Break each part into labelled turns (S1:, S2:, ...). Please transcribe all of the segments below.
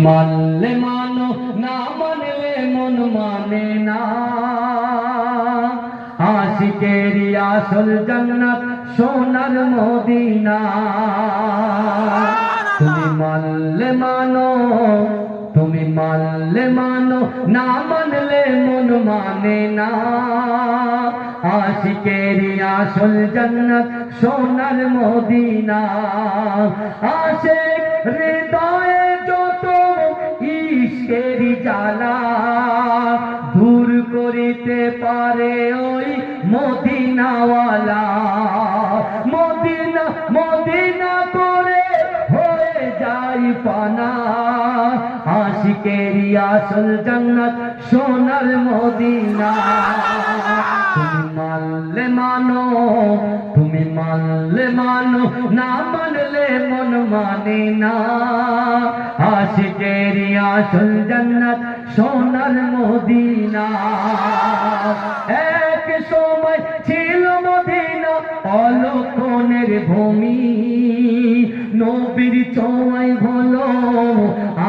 S1: মানলে মানো, না মানলে মন মানে না। আশিকেরি আসল জান্নাত সোনার মদিনা। তুমি মানলে মানো, তুমি মানলে মানো, না মানলে মন মানে না। আশিকেরি আসল জান্নাত সোনার মদিনা। আশিক হৃদয়ে যত ইশকেরি জ্বালা দূর করিতে পারে ওই মদিনাওয়ালা। মদিনা মদিনা করে হয়ে যাই পানা। আশিকেরি আসল জান্নাত সোনার মদিনা। তুমি মানলে মানো, তুমি মানলে মানো, না মানলে মন মানে না। আশিকেরি আসল জান্নাত সোনার মদিনা। এক সময় ছিল মদিনা অলক্ষণের ভূমি। নবীর ছোঁয়ায় হলো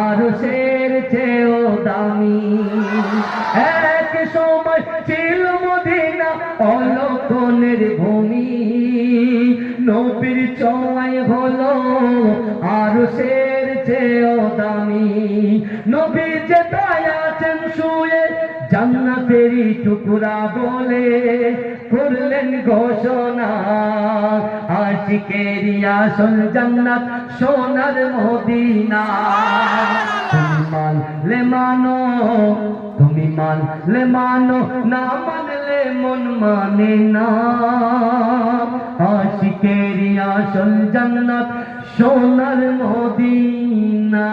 S1: আরশের চেয়েও দামি। এক সময় ছিল মদিনা অলক্ষণের ভূমি। নবীর ছোঁয়ায় হলো আরশের চেয়েও দামি। নবী যেথায় আছেন শুয়ে জান্নাতেরই টুকরা বলে করলেন ঘোষণা। আশিকেরি আসল জান্নাত সোনার মদিনা। তুমি মানলে মানো, তুমি মানলে মানো, না মানলে মন মানে না। আশিকেরি আসল জান্নাত সোনার মদিনা।